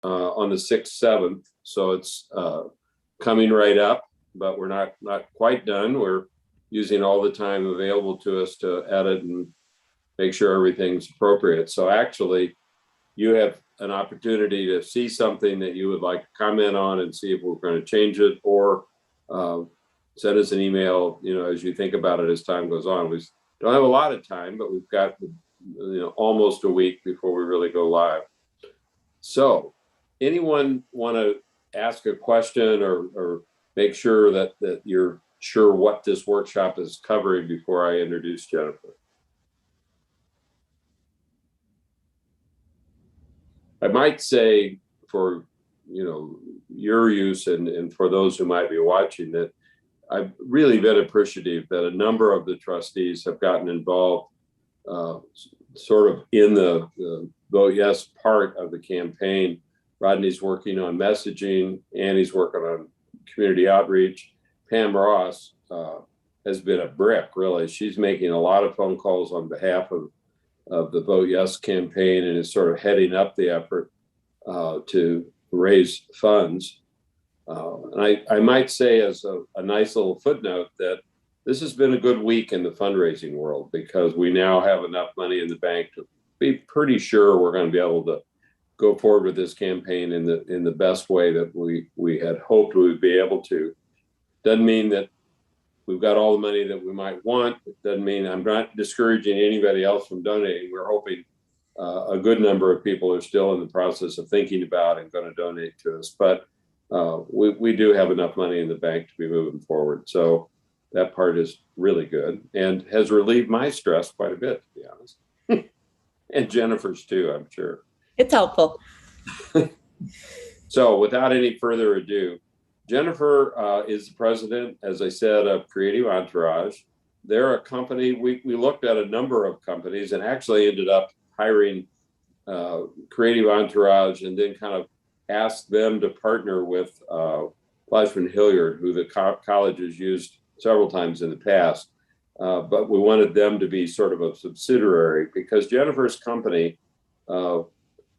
on the 6th, 7th. So it's coming right up, but we're not quite done. We're using all the time available to us to edit and make sure everything's appropriate. So actually, you have an opportunity to see something that you would like to comment on and see if we're going to change it, or send us an email, as you think about it as time goes on. We don't have a lot of time, but we've got, almost a week before we really go live. So anyone want to ask a question or make sure that you're sure what this workshop is covering before I introduce Jennifer? I might say, for your use and for those who might be watching, that I've really been appreciative that a number of the trustees have gotten involved sort of in the Vote Yes part of the campaign. Rodney's working on messaging, Annie's working on community outreach. Pam Ross has been a brick, really. She's making a lot of phone calls on behalf of the Vote Yes campaign and is sort of heading up the effort to raise funds. And I might say, as a nice little footnote, that this has been a good week in the fundraising world, because we now have enough money in the bank to be pretty sure we're going to be able to go forward with this campaign in the best way that we had hoped we would be able to. Doesn't mean that we've got all the money that we might want. It doesn't mean I'm not discouraging anybody else from donating. We're hoping a good number of people are still in the process of thinking about and going to donate to us. But we do have enough money in the bank to be moving forward. So that part is really good and has relieved my stress quite a bit, to be honest. And Jennifer's too, I'm sure. It's helpful. So without any further ado, Jennifer is the president, as I said, of Creative Entourage. They're a company, we looked at a number of companies and actually ended up hiring Creative Entourage, and then kind of asked them to partner with Fleishman Hilliard, who the college has used several times in the past. But we wanted them to be sort of a subsidiary, because Jennifer's company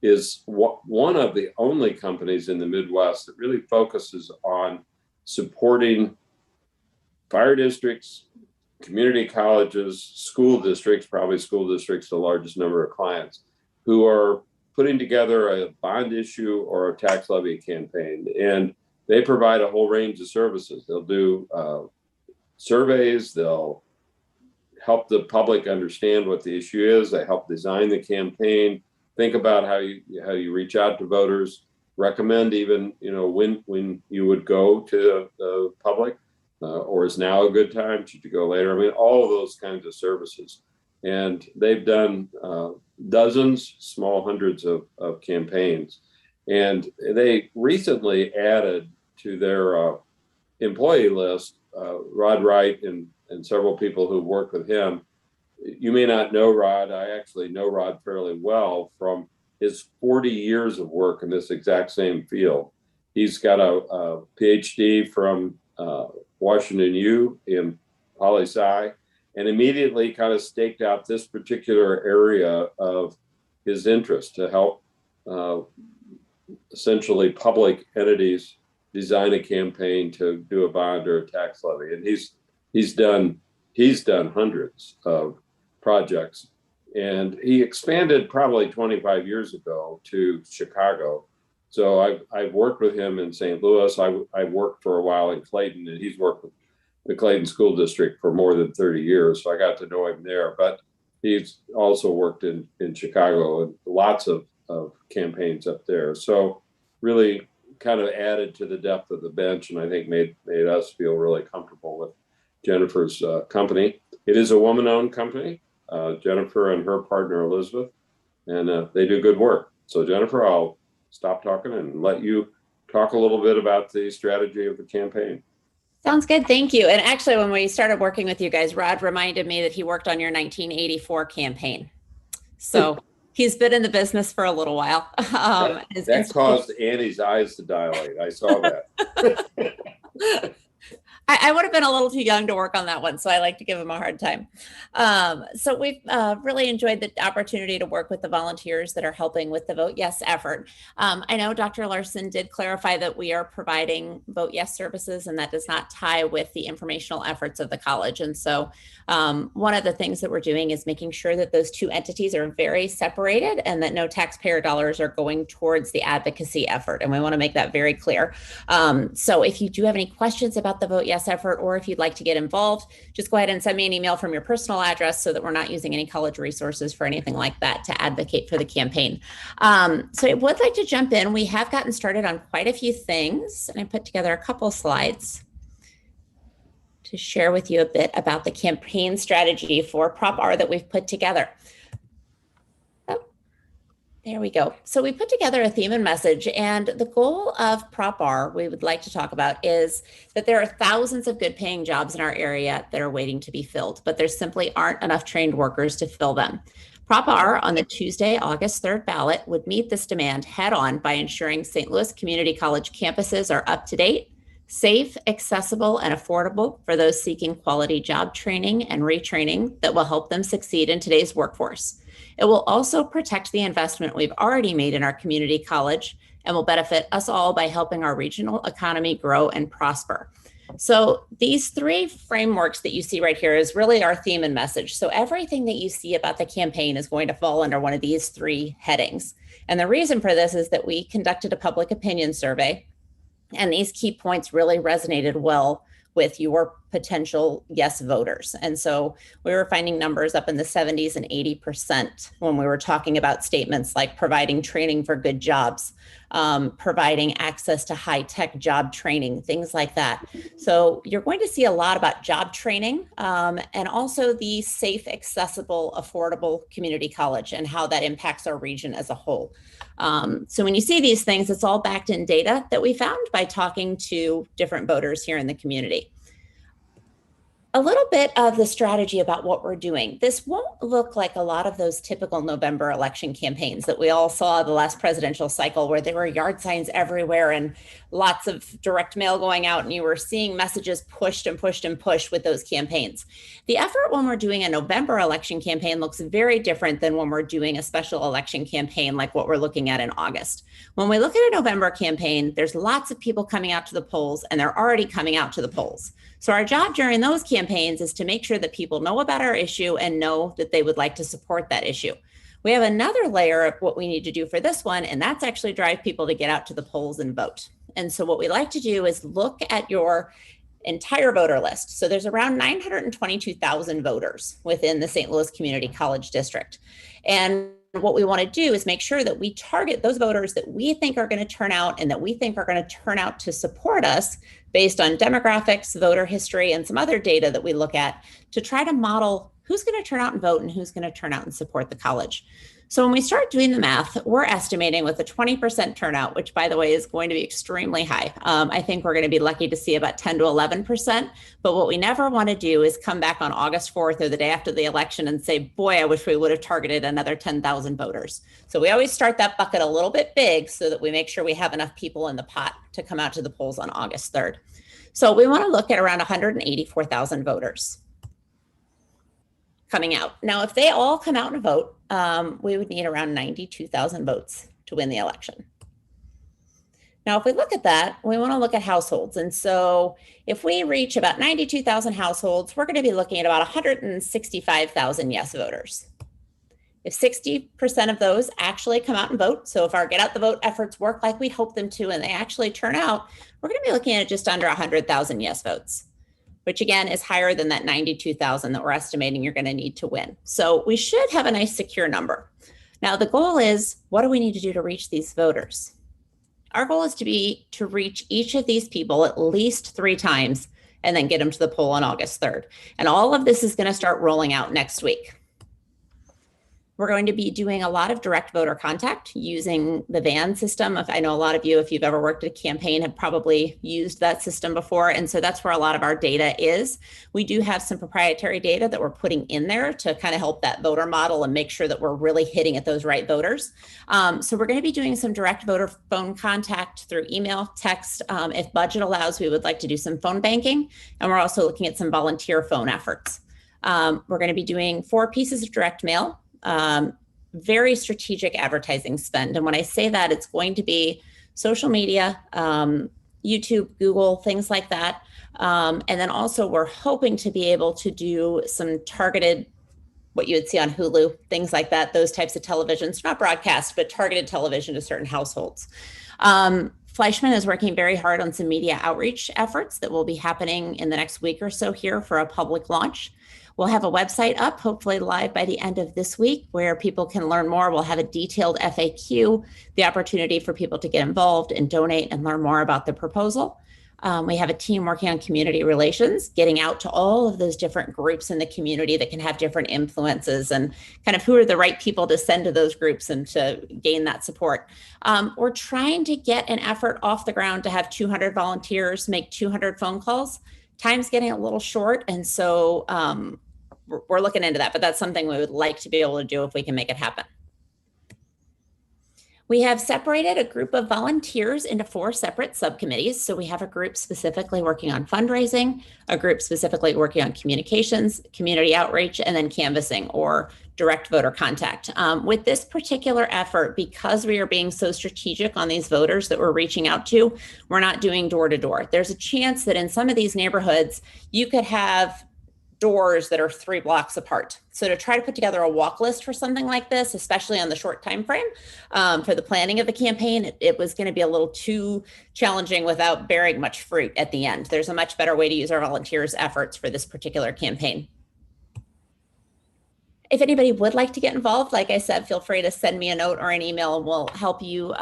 is one of the only companies in the Midwest that really focuses on supporting fire districts, community colleges, school districts, probably school districts, the largest number of clients, who are putting together a bond issue or a tax levy campaign. And they provide a whole range of services. They'll do surveys, they'll help the public understand what the issue is, they help design the campaign, think about how you reach out to voters, recommend even when you would go to the public, or is now a good time, should you go later? I mean, all of those kinds of services. And they've done dozens, small hundreds of campaigns. And they recently added to their employee list Rod Wright and several people who've worked with him. You may not know Rod. I actually know Rod fairly well from his 40 years of work in this exact same field. He's got a PhD from Washington U in poli-sci, and immediately kind of staked out this particular area of his interest to help essentially public entities design a campaign to do a bond or a tax levy. And he's done hundreds of projects. And he expanded probably 25 years ago to Chicago. So I've worked with him in St. Louis. I worked for a while in Clayton, and he's worked with the Clayton School District for more than 30 years. So I got to know him there. But he's also worked in Chicago and lots of campaigns up there. So really kind of added to the depth of the bench, and I think made us feel really comfortable with Jennifer's company. It is a woman-owned company, Jennifer and her partner Elizabeth, and they do good work. So Jennifer, I'll stop talking and let you talk a little bit about the strategy of the campaign. Sounds good. Thank you. And actually, when we started working with you guys, Rod reminded me that he worked on your 1984 campaign. So he's been in the business for a little while. That caused Annie's eyes to dilate. I saw that. I would have been a little too young to work on that one, so I like to give him a hard time. So we've really enjoyed the opportunity to work with the volunteers that are helping with the Vote Yes effort. I know Dr. Larson did clarify that we are providing Vote Yes services, and that does not tie with the informational efforts of the college. And so one of the things that we're doing is making sure that those two entities are very separated and that no taxpayer dollars are going towards the advocacy effort. And we want to make that very clear. So if you do have any questions about the Vote Yes effort, or if you'd like to get involved, just go ahead and send me an email from your personal address so that we're not using any college resources for anything like that to advocate for the campaign. So I would like to jump in. We have gotten started on quite a few things, and I put together a couple slides to share with you a bit about the campaign strategy for Prop R that we've put together. There we go. So we put together a theme and message, and the goal of Prop R we would like to talk about is that there are thousands of good paying jobs in our area that are waiting to be filled, but there simply aren't enough trained workers to fill them. Prop R on the Tuesday, August 3rd ballot would meet this demand head on by ensuring St. Louis Community College campuses are up to date, safe, accessible, and affordable for those seeking quality job training and retraining that will help them succeed in today's workforce. It will also protect the investment we've already made in our community college and will benefit us all by helping our regional economy grow and prosper. So these three frameworks that you see right here is really our theme and message. So everything that you see about the campaign is going to fall under one of these three headings. And the reason for this is that we conducted a public opinion survey, and these key points really resonated well with your potential yes voters. And so we were finding numbers up in the 70s and 80% when we were talking about statements like providing training for good jobs, providing access to high-tech job training, things like that. So you're going to see a lot about job training and also the safe, accessible, affordable community college and how that impacts our region as a whole. So when you see these things, it's all backed in data that we found by talking to different voters here in the community. A little bit of the strategy about what we're doing. This won't look like a lot of those typical November election campaigns that we all saw the last presidential cycle, where there were yard signs everywhere and lots of direct mail going out, and you were seeing messages pushed and pushed and pushed with those campaigns. The effort when we're doing a November election campaign looks very different than when we're doing a special election campaign like what we're looking at in August. When we look at a November campaign, there's lots of people coming out to the polls, and they're already coming out to the polls. So our job during those campaigns is to make sure that people know about our issue and know that they would like to support that issue. We have another layer of what we need to do for this one, and that's actually drive people to get out to the polls and vote. And so what we like to do is look at your entire voter list. So there's around 922,000 voters within the St. Louis Community College District. And what we want to do is make sure that we target those voters that we think are going to turn out and that we think are going to turn out to support us based on demographics, voter history, and some other data that we look at to try to model who's going to turn out and vote and who's going to turn out and support the college. So when we start doing the math, we're estimating with a 20% turnout, which by the way is going to be extremely high. I think we're going to be lucky to see about 10 to 11%. But what we never want to do is come back on August 4th or the day after the election and say, boy, I wish we would have targeted another 10,000 voters. So we always start that bucket a little bit big so that we make sure we have enough people in the pot to come out to the polls on August 3rd. So we want to look at around 184,000 voters coming out. Now, if they all come out and vote, we would need around 92,000 votes to win the election. Now, if we look at that, we want to look at households. And so if we reach about 92,000 households, we're going to be looking at about 165,000 yes voters. If 60% of those actually come out and vote, so if our get out the vote efforts work like we hope them to and they actually turn out, we're going to be looking at just under 100,000 yes votes, which again is higher than that 92,000 that we're estimating you're going to need to win. So we should have a nice secure number. Now the goal is, what do we need to do to reach these voters? Our goal is to reach each of these people at least 3 times and then get them to the poll on August 3rd. And all of this is going to start rolling out next week. We're going to be doing a lot of direct voter contact using the VAN system. If I know a lot of you, if you've ever worked at a campaign, have probably used that system before. And so that's where a lot of our data is. We do have some proprietary data that we're putting in there to kind of help that voter model and make sure that we're really hitting at those right voters. So we're going to be doing some direct voter phone contact through email, text. If budget allows, we would like to do some phone banking. And we're also looking at some volunteer phone efforts. We're going to be doing 4 pieces of direct mail. Very strategic advertising spend. And when I say that, it's going to be social media, YouTube, Google, things like that. And then also we're hoping to be able to do some targeted, what you would see on Hulu, things like that, those types of televisions, not broadcast, but targeted television to certain households. Fleischmann is working very hard on some media outreach efforts that will be happening in the next week or so here for a public launch. We'll have a website up, hopefully live by the end of this week, where people can learn more. We'll have a detailed FAQ, the opportunity for people to get involved and donate and learn more about the proposal. We have a team working on community relations, getting out to all of those different groups in the community that can have different influences and kind of who are the right people to send to those groups and to gain that support. We're trying to get an effort off the ground to have 200 volunteers make 200 phone calls. Time's getting a little short, and so we're looking into that, but that's something we would like to be able to do if we can make it happen. We have separated a group of volunteers into 4 separate subcommittees. So we have a group specifically working on fundraising, a group specifically working on communications, community outreach, and then canvassing or direct voter contact. With this particular effort, because we are being so strategic on these voters that we're reaching out to, we're not doing door to door. There's a chance that in some of these neighborhoods, you could have doors that are 3 blocks apart. So to try to put together a walk list for something like this, especially on the short time frame for the planning of the campaign, it was going to be a little too challenging without bearing much fruit at the end. There's a much better way to use our volunteers' efforts for this particular campaign. If anybody would like to get involved, like I said, feel free to send me a note or an email and we'll help you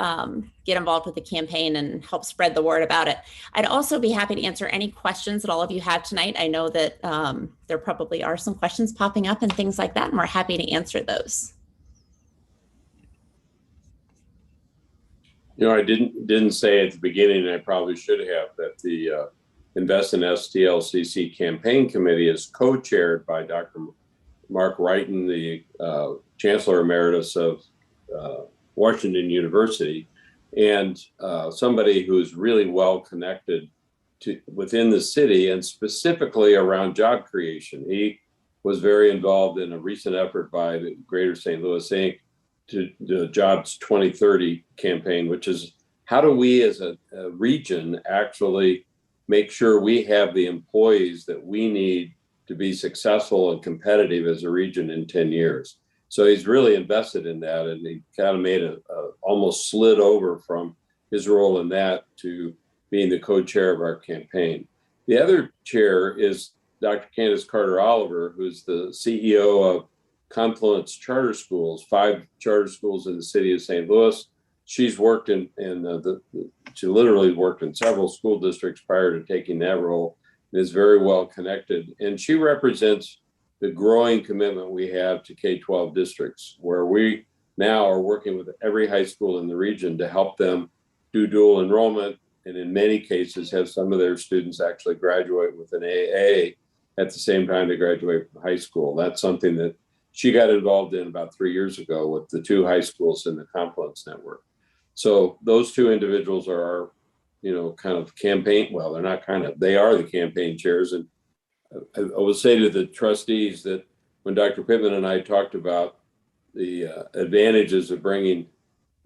get involved with the campaign and help spread the word about it. I'd also be happy to answer any questions that all of you have tonight. I know that there probably are some questions popping up and things like that, and we're happy to answer those. You know, I didn't say at the beginning, and I probably should have, that the Invest in STLCC campaign committee is co-chaired by Dr. Mark Wrighton, the Chancellor Emeritus of Washington University, and somebody who's really well connected within the city and specifically around job creation. He was very involved in a recent effort by the Greater St. Louis Inc. to the Jobs 2030 campaign, which is how do we as a region actually make sure we have the employees that we need to be successful and competitive as a region in 10 years. So he's really invested in that, and he kind of made almost slid over from his role in that to being the co-chair of our campaign. The other chair is Dr. Candace Carter-Oliver, who's the CEO of Confluence Charter Schools, 5 charter schools in the city of St. Louis. She's worked she literally worked in several school districts prior to taking that role, is very well connected. And she represents the growing commitment we have to K-12 districts, where we now are working with every high school in the region to help them do dual enrollment, and in many cases have some of their students actually graduate with an AA at the same time they graduate from high school. That's something that she got involved in about 3 years ago with the 2 high schools in the Confluence Network. So those 2 individuals are our, kind of campaign, well, they're not kind of, they are the campaign chairs. And I will say to the trustees that when Dr. Pittman and I talked about the advantages of bringing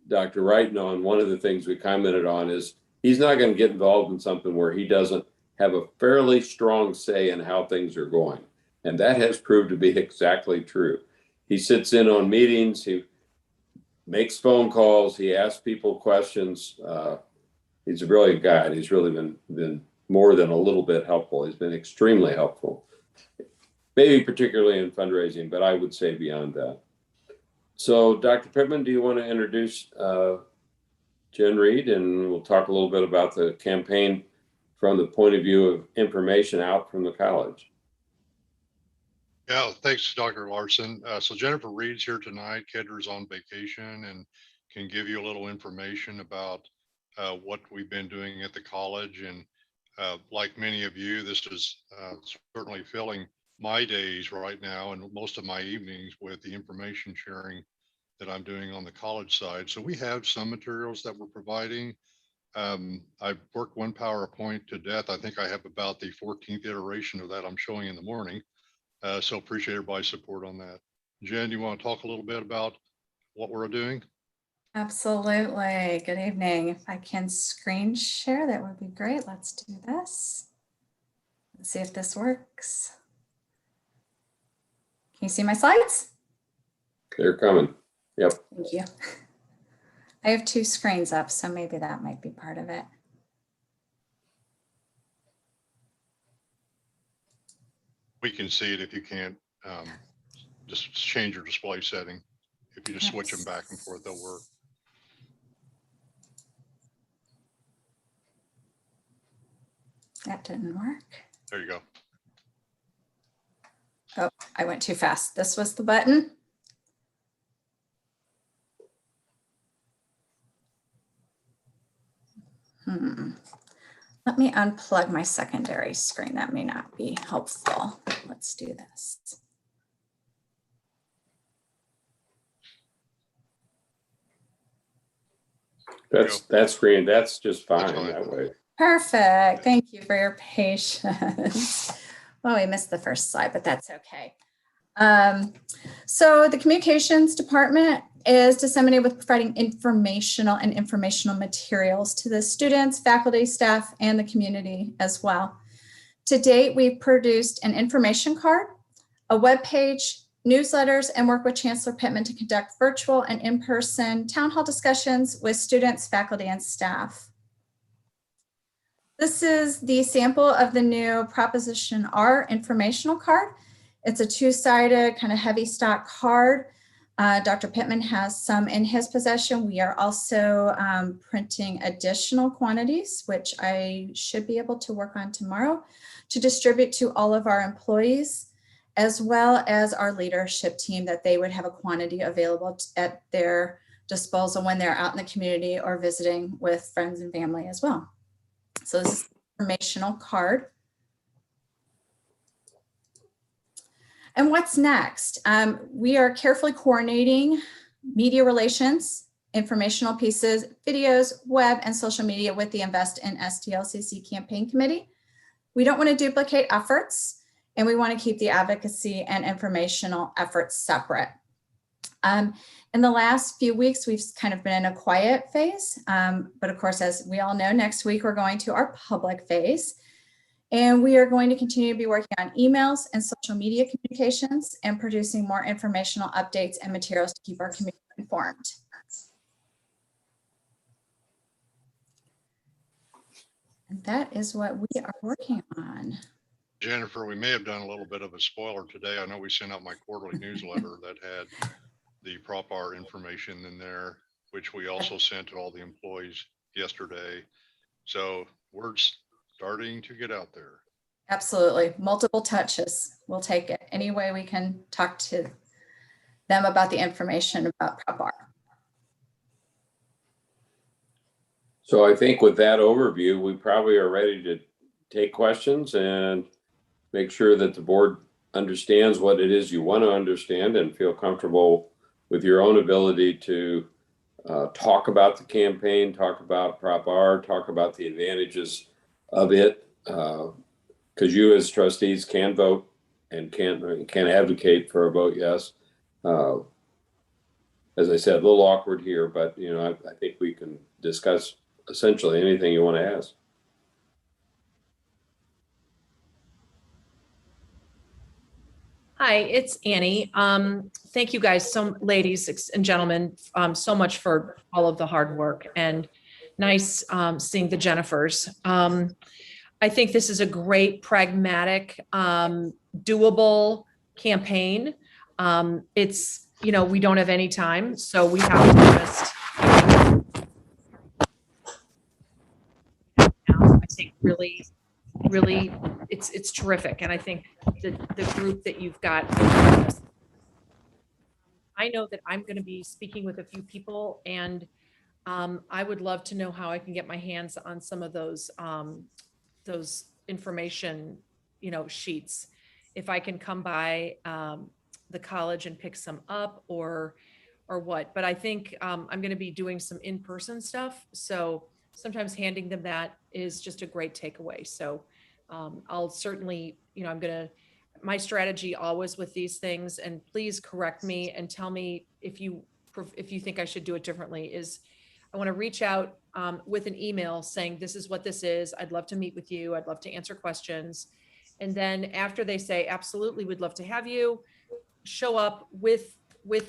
Dr. Wrighton on, one of the things we commented on is he's not going to get involved in something where he doesn't have a fairly strong say in how things are going. And that has proved to be exactly true. He sits in on meetings, he makes phone calls, he asks people questions. He's a brilliant guy, and he's really been more than a little bit helpful. He's been extremely helpful, maybe particularly in fundraising, but I would say beyond that. So Dr. Pittman, do you want to introduce Jen Reed, and we'll talk a little bit about the campaign from the point of view of information out from the college. Yeah, thanks, Dr. Larson. So Jennifer Reed's here tonight. Kedra's on vacation and can give you a little information about what we've been doing at the college. And like many of you, this is certainly filling my days right now and most of my evenings with the information sharing that I'm doing on the college side. So we have some materials that we're providing. I've worked one PowerPoint to death. I think I have about the 14th iteration of that I'm showing in the morning. So appreciate everybody's support on that. Jen, you want to talk a little bit about what we're doing? Absolutely. Good evening. If I can screen share, that would be great. Let's do this. Let's see if this works. Can you see my slides? They're coming. Yep. Thank you. I have two screens up, so maybe that might be part of it. We can see it if you can't. Just change your display setting. If you just switch them back and forth, they'll work. That didn't work. There you go. Oh, I went too fast. This was the button. Let me unplug my secondary screen. That may not be helpful. Let's do this. That's screen. That's just fine that way. Perfect. Thank you for your patience. Well, we missed the first slide, but that's okay. So the communications department is disseminated with providing informational materials to the students, faculty, staff, and the community as well. To date, we've produced an information card, a webpage, newsletters, and work with Chancellor Pittman to conduct virtual and in-person town hall discussions with students, faculty, and staff. This is the sample of the new Proposition R informational card. It's a two-sided kind of heavy stock card. Dr. Pittman has some in his possession. We are also printing additional quantities, which I should be able to work on tomorrow to distribute to all of our employees, as well as our leadership team, that they would have a quantity available at their disposal when they're out in the community or visiting with friends and family as well. So this is an informational card. And what's next? We are carefully coordinating media relations, informational pieces, videos, web, and social media with the Invest in STLCC campaign committee. We don't want to duplicate efforts, and we want to keep the advocacy and informational efforts separate. In the last few weeks, we've kind of been in a quiet phase, but of course, as we all know, next week we're going to our public phase. And we are going to continue to be working on emails and social media communications and producing more informational updates and materials to keep our community informed. And that is what we are working on. Jennifer, we may have done a little bit of a spoiler today. I know we sent out my quarterly newsletter that had the Prop R information in there, which we also sent to all the employees yesterday. So word's starting to get out there. Absolutely. Multiple touches. We'll take it any way we can talk to them about the information about Prop R. So I think with that overview, we probably are ready to take questions and make sure that the board understands what it is you want to understand and feel comfortable with your own ability to talk about the campaign, talk about Prop R, talk about the advantages of it, because you as trustees can vote and can advocate for a vote yes. As I said, a little awkward here, but I think we can discuss essentially anything you want to ask. Hi, it's Annie. Thank you guys, ladies and gentlemen, so much for all of the hard work, and nice seeing the Jennifers. I think this is a great, pragmatic, doable campaign. It's, we don't have any time, so we have to just, I think, really it's terrific. And I think the group that you've got, I know that I'm going to be speaking with a few people, and I would love to know how I can get my hands on some of those information, sheets. If I can come by the college and pick some up or what. But I think I'm going to be doing some in-person stuff. So sometimes handing them that is just a great takeaway. So I'll certainly, my strategy always with these things, and please correct me and tell me if you think I should do it differently, is I want to reach out with an email saying, this is what this is. I'd love to meet with you. I'd love to answer questions. And then after they say, absolutely, we'd love to have you, show up with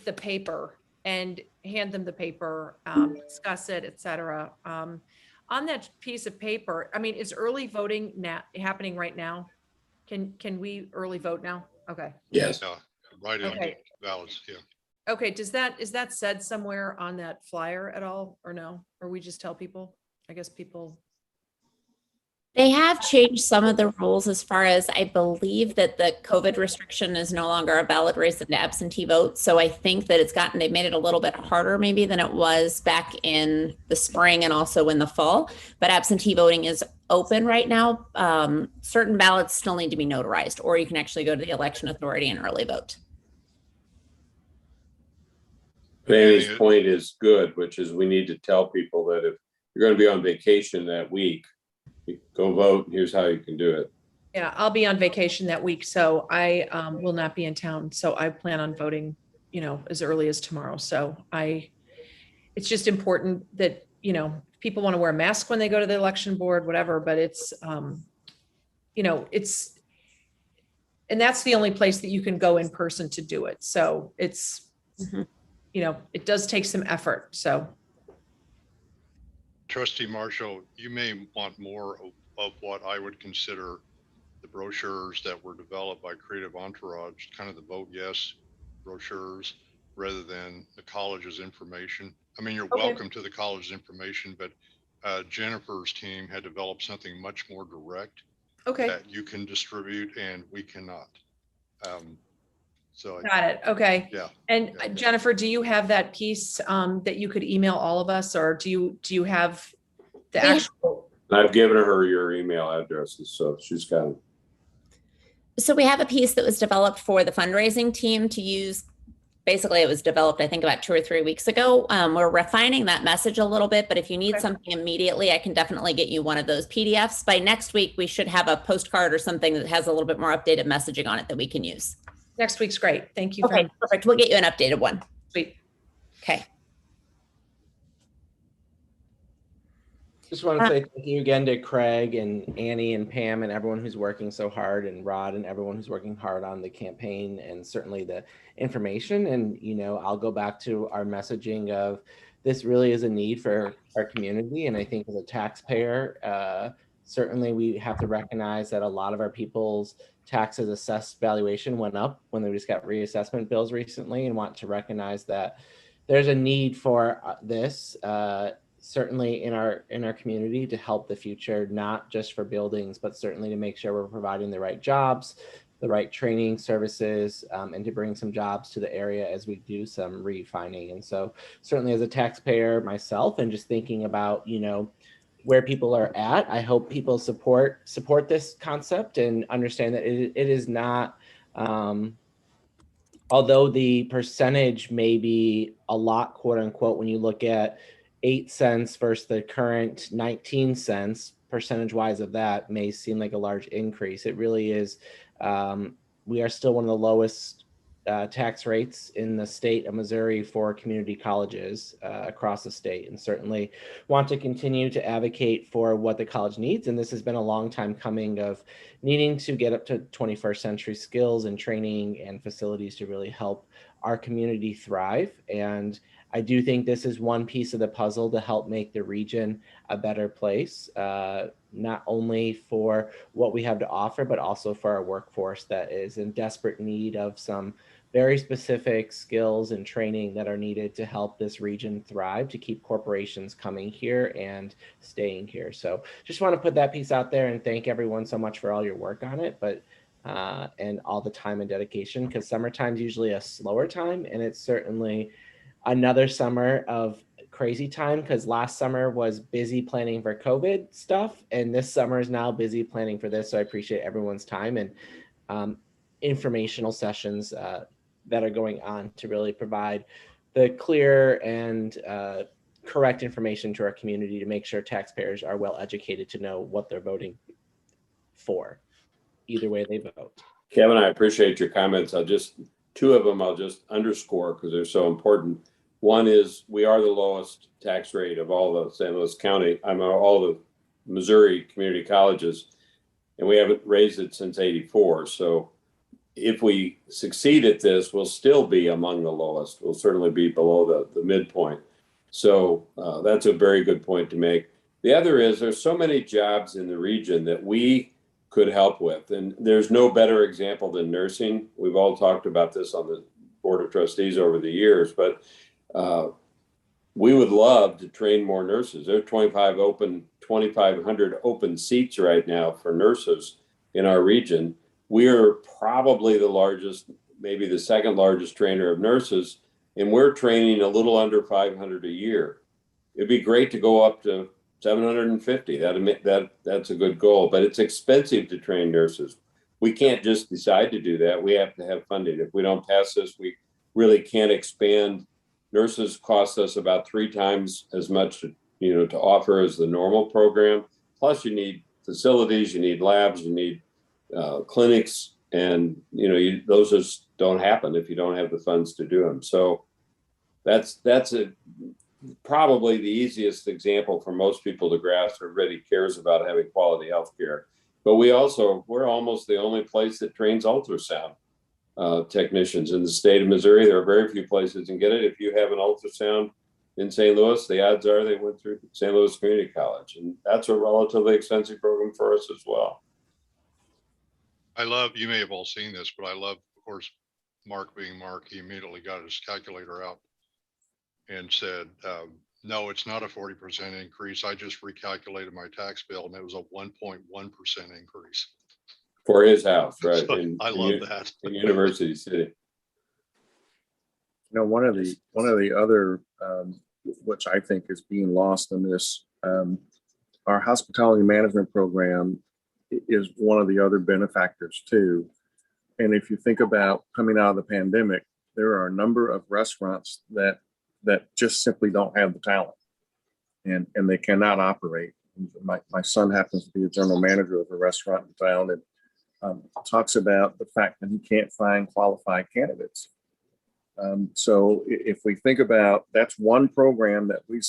the paper and hand them the paper, discuss it, et cetera. On that piece of paper, I mean, is early voting happening right now? Can we early vote now? Okay. Yes. Right on Okay. ballots, yeah. Okay, is that said somewhere on that flyer at all, or no? Or we just tell people? I guess people. They have changed some of the rules as far as I believe that the COVID restriction is no longer a valid reason to absentee vote. So I think that they've made it a little bit harder maybe than it was back in the spring and also in the fall. But absentee voting is open right now. Certain ballots still need to be notarized, or you can actually go to the election authority and early vote. Annie's point is good, which is we need to tell people that if you're going to be on vacation that week, you go vote. Here's how you can do it. Yeah, I'll be on vacation that week, so I will not be in town. So I plan on voting, as early as tomorrow. So it's just important that, people want to wear a mask when they go to the election board, whatever, but it's, and that's the only place that you can go in person to do it. So it's, it does take some effort. So. Trustee Marshall, you may want more of what I would consider the brochures that were developed by Creative Entourage, kind of the vote yes brochures, rather than the college's information. I mean, you're welcome to the college's information, but Jennifer's team had developed something much more direct that you can distribute and we cannot. So Got it. Okay. Yeah. And Jennifer, do you have that piece that you could email all of us, or do you have the actual? I've given her your email addresses, so she's got them. So we have a piece that was developed for the fundraising team to use. Basically, it was developed, I think, about 2 or 3 weeks ago. We're refining that message a little bit, but if you need something immediately, I can definitely get you one of those PDFs. By next week, we should have a postcard or something that has a little bit more updated messaging on it that we can use. Next week's great. Thank you. Okay, perfect. We'll get you an updated one. Sweet. Okay. Just want to say thank you again to Craig and Annie and Pam and everyone who's working so hard, and Rod and everyone who's working hard on the campaign and certainly the information. And, I'll go back to our messaging of this really is a need for our community. And I think as a taxpayer, certainly we have to recognize that a lot of our people's taxes assessed valuation went up when they just got reassessment bills recently, and want to recognize that there's a need for this. Certainly in our community to help the future, not just for buildings, but certainly to make sure we're providing the right jobs, the right training services, and to bring some jobs to the area as we do some refining. And so certainly as a taxpayer myself, and just thinking about, where people are at, I hope people support this concept and understand that it is not, although the percentage may be a lot, quote unquote, when you look at 8 cents versus the current 19 cents, percentage wise of that may seem like a large increase. It really is. We are still one of the lowest tax rates in the state of Missouri for community colleges across the state, and certainly want to continue to advocate for what the college needs. And this has been a long time coming of needing to get up to 21st century skills and training and facilities to really help our community thrive. And I do think this is one piece of the puzzle to help make the region a better place, not only for what we have to offer, but also for our workforce that is in desperate need of some very specific skills and training that are needed to help this region thrive, to keep corporations coming here and staying here. So just want to put that piece out there and thank everyone so much for all your work on it, but and all the time and dedication, because summertime's usually a slower time, and it's certainly another summer of crazy time, because last summer was busy planning for COVID stuff, and this summer is now busy planning for this. So I appreciate everyone's time and informational sessions that are going on to really provide the clear and correct information to our community to make sure taxpayers are well educated to know what they're voting for, either way they vote. Kevin, I appreciate your comments. Two of them I'll just underscore because they're so important. One is we are the lowest tax rate of all the St. Louis County, all the Missouri community colleges, and we haven't raised it since '84. So if we succeed at this, we'll still be among the lowest. We'll certainly be below the midpoint. So that's a very good point to make. The other is there's so many jobs in the region that we could help with. And there's no better example than nursing. We've all talked about this on the Board of Trustees over the years, but we would love to train more nurses. There are 2,500 open seats right now for nurses in our region. We are probably the largest, maybe the second largest trainer of nurses, and we're training a little under 500 a year. It'd be great to go up to 750. That's a good goal, but it's expensive to train nurses. We can't just decide to do that. We have to have funding. If we don't pass this, we really can't expand. Nurses cost us about 3 times as much, to offer as the normal program. Plus, you need facilities, you need labs, you need clinics, and those just don't happen if you don't have the funds to do them. So that's probably the easiest example for most people to grasp. Everybody cares about having quality health care, but we're almost the only place that trains ultrasound technicians in the state of Missouri. There are very few places you can get it. If you have an ultrasound in St. Louis, the odds are they went through St. Louis Community College, and that's a relatively expensive program for us as well. You may have all seen this, but I love, of course, Mark being Mark, he immediately got his calculator out and said, no, it's not a 40% increase. I just recalculated my tax bill and it was a 1.1% increase. For his house, right? So I love that. In University City. One of the other, which I think is being lost in this, our hospitality management program is one of the other benefactors too. And if you think about coming out of the pandemic, there are a number of restaurants that just simply don't have the talent and they cannot operate. My son happens to be a general manager of a restaurant in town and talks about the fact that he can't find qualified candidates. So if we think about, that's one program that we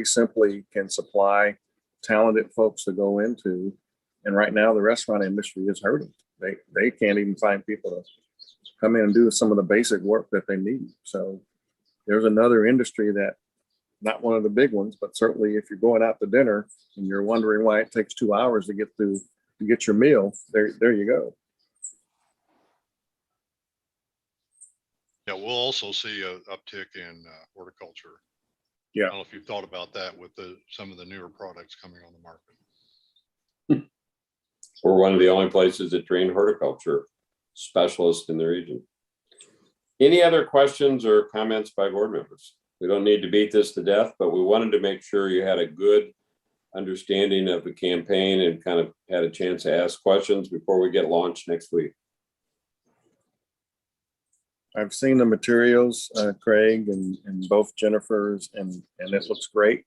simply can supply talented folks to go into. And right now the restaurant industry is hurting. They can't even find people to come in and do some of the basic work that they need. So there's another industry that, not one of the big ones, but certainly if you're going out to dinner and you're wondering why it takes 2 hours to get your meal, there you go. Yeah, we'll also see an uptick in horticulture. Yeah. I don't know if you've thought about that with some of the newer products coming on the market. We're one of the only places that train horticulture specialists in the region. Any other questions or comments by board members? We don't need to beat this to death, but we wanted to make sure you had a good understanding of the campaign and kind of had a chance to ask questions before we get launched next week. I've seen the materials, Craig, and both Jennifer's, and it looks great.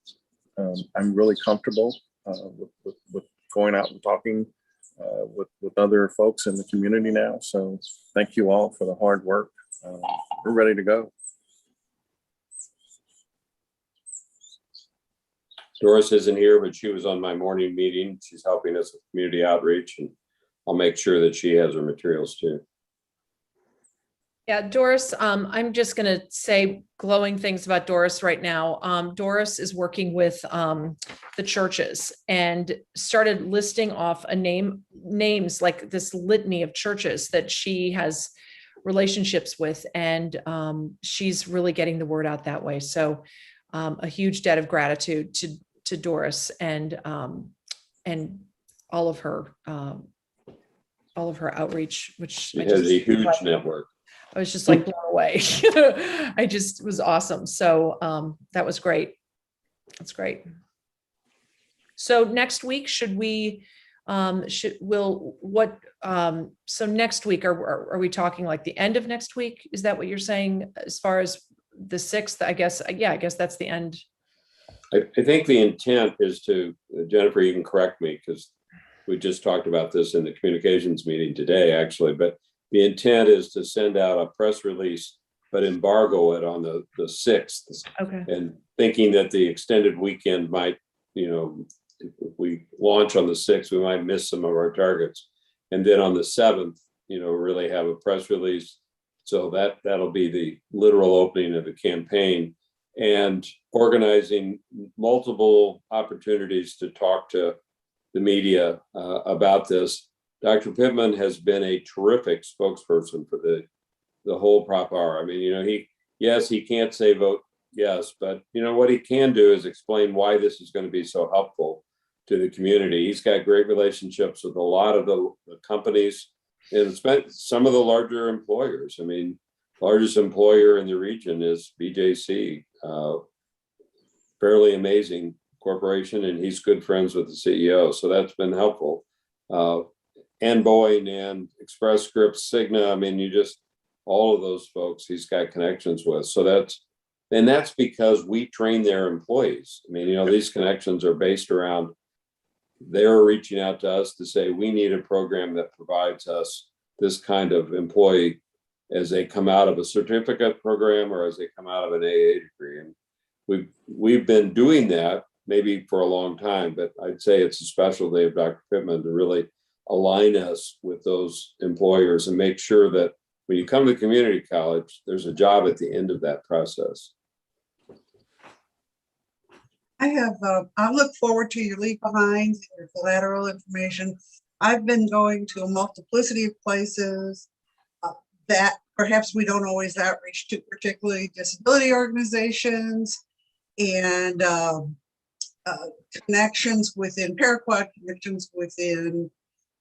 I'm really comfortable with going out and talking with other folks in the community now. So thank you all for the hard work. We're ready to go. Doris isn't here, but she was on my morning meeting. She's helping us with community outreach, and I'll make sure that she has her materials too. Yeah, Doris, I'm just going to say glowing things about Doris right now. Doris is working with the churches and started listing off names like this litany of churches that she has relationships with, and she's really getting the word out that way. So a huge debt of gratitude to Doris and all of her outreach, which She has a huge network. I was just like blown away. I just was awesome. So that was great. That's great. So next week, so next week, are we talking like the end of next week? Is that what you're saying as far as the 6th? I guess, yeah, I guess that's the end. I think the intent is to, Jennifer, you can correct me because we just talked about this in the communications meeting today, actually, but the intent is to send out a press release, but embargo it on the 6th. Okay. And thinking that the extended weekend might, if we launch on the 6th, we might miss some of our targets. And then on the 7th, really have a press release. So that'll be the literal opening of the campaign, and organizing multiple opportunities to talk to the media about this. Dr. Pittman has been a terrific spokesperson for the whole Prop R. I mean, he can't say vote yes, but what he can do is explain why this is going to be so helpful to the community. He's got great relationships with a lot of the companies and some of the larger employers. I mean, largest employer in the region is BJC, fairly amazing corporation, and he's good friends with the CEO. So that's been helpful. And Boeing and Express Scripts, Cigna. I mean, all of those folks he's got connections with. So that's because we train their employees. I mean, these connections are based around, they're reaching out to us to say, we need a program that provides us this kind of employee as they come out of a certificate program or as they come out of an AA degree. And we've been doing that maybe for a long time, but I'd say it's a specialty of Dr. Pittman to really align us with those employers and make sure that when you come to community college, there's a job at the end of that process. I look forward to your leave behinds and your collateral information. I've been going to a multiplicity of places that perhaps we don't always outreach to, particularly disability organizations and connections within Paraquat, connections within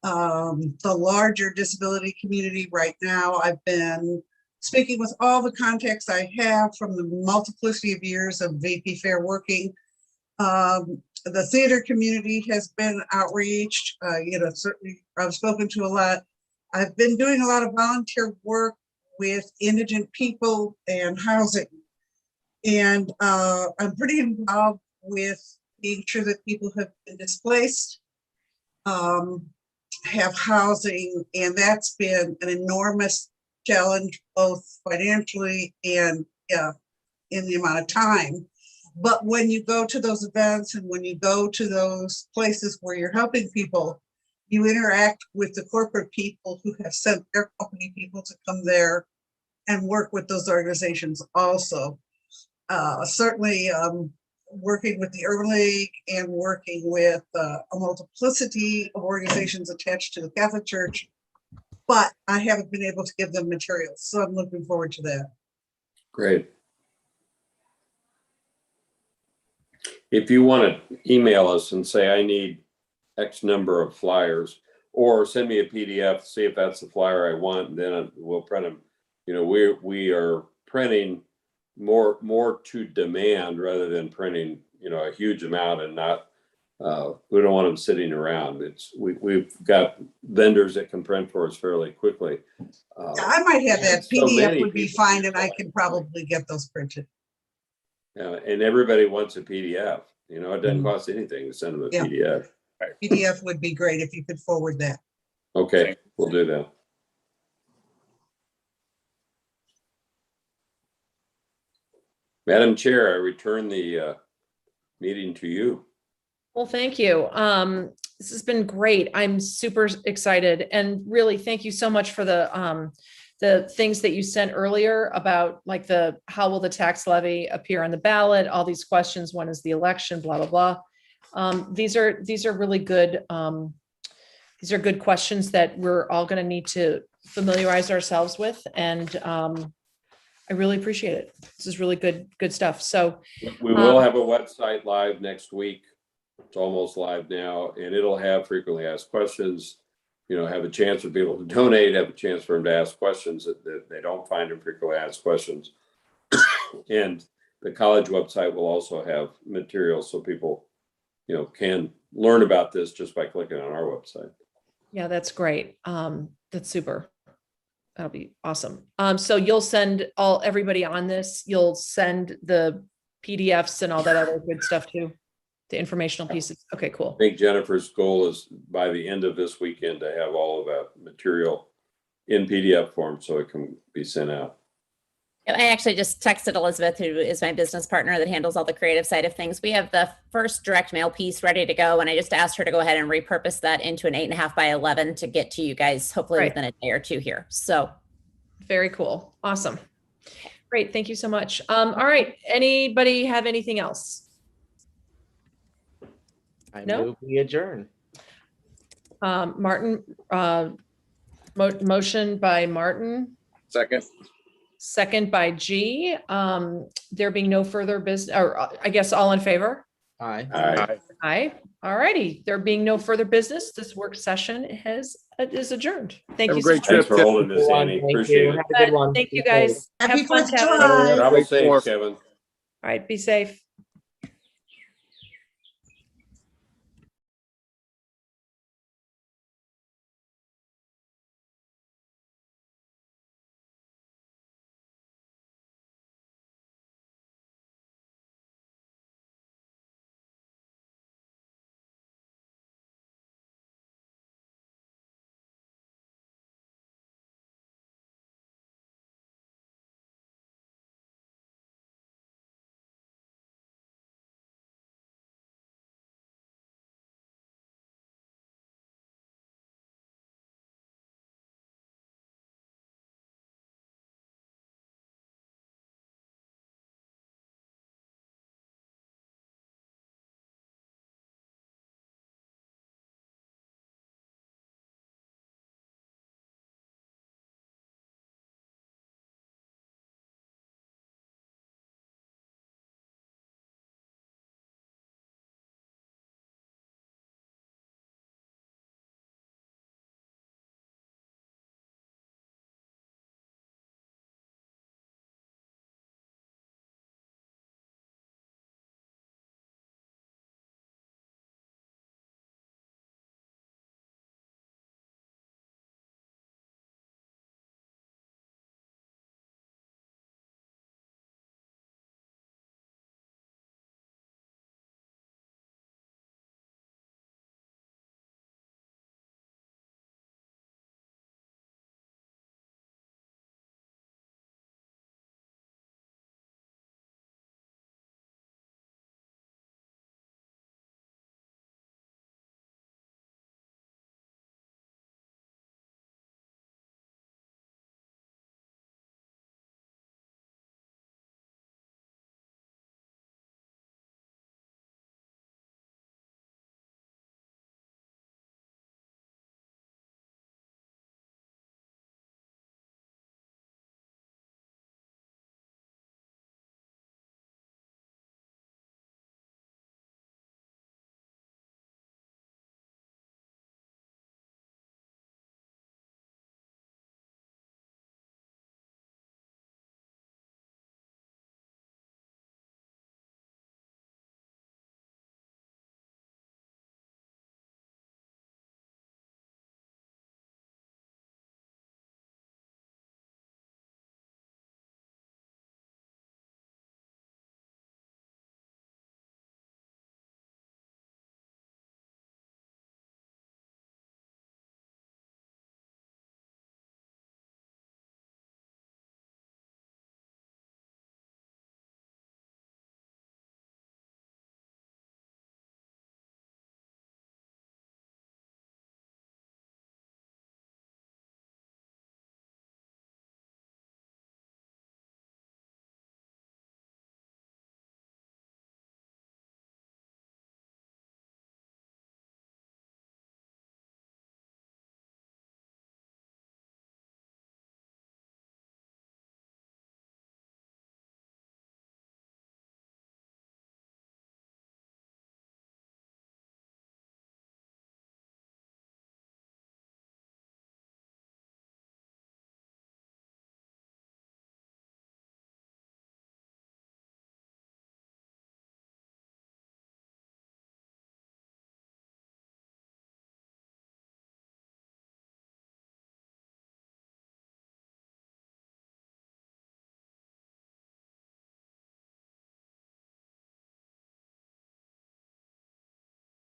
the larger disability community. Right now, I've been speaking with all the contacts I have from the multiplicity of years of VP Fair working. The theater community has been outreached. Certainly I've spoken to a lot. I've been doing a lot of volunteer work with indigent people and housing. And I'm pretty involved with being sure that people have been displaced, have housing, and that's been an enormous challenge, both financially and in the amount of time. But when you go to those events and when you go to those places where you're helping people, you interact with the corporate people who have sent their company people to come there and work with those organizations also. Certainly working with the Urban League and working with a multiplicity of organizations attached to the Catholic Church, but I haven't been able to give them materials. So I'm looking forward to that. Great. If you want to email us and say, I need X number of flyers, or send me a PDF, see if that's the flyer I want, and then we'll print them. We are printing more to demand rather than printing, a huge amount and not, we don't want them sitting around. We've got vendors that can print for us fairly quickly. I might have that. so PDF would be fine, and I can probably get those printed. And everybody wants a PDF. It doesn't cost anything to send them a PDF. PDF would be great if you could forward that. Okay, we'll do that. Madam Chair, I return the meeting to you. Well, thank you. This has been great. I'm super excited, and really thank you so much for the things that you sent earlier about like how will the tax levy appear on the ballot, all these questions, when is the election, blah, blah, blah. These are really good. These are good questions that we're all going to need familiarize ourselves with. And I really appreciate it. This is really good stuff. So We will have a website live next week. It's almost live now, and it'll have frequently asked questions. Have a chance for people to donate, have a chance for them to ask questions that they don't find in frequently asked questions. And the college website will also have materials so people, can learn about this just by clicking on our website. yeah, that's great. That's super. That'll be awesome. So you'll send everybody on this, you'll send the PDFs and all that other good stuff too, the informational pieces. Okay, cool. I think Jennifer's goal is by the end of this weekend to have all of that material in PDF form so it can be sent out. I actually just texted Elizabeth, who is my business partner that handles all the creative side of things. We have the first direct mail piece ready to go. And I just asked her to go ahead and repurpose that into an 8.5 by 11 to get to you guys, hopefully Right. within a day or two here. So Very cool. Awesome. Great. Thank you so much. All right. Anybody have anything else? I No? move we adjourn. Martin, motion by Martin, Second. second by G. There being no further business, or I guess all in favor? Aye. Aye. Aye. All righty. There being no further business, this work session is adjourned. Thank Have you a so great much. Thanks trip. for holding this, Everyone, Annie. thank Appreciate you. it. Have a good one. Thank you Be safe. guys. Happy Have fun, 4th of Kevin. July. Travel safe, Fourth. Kevin. All right. Be safe.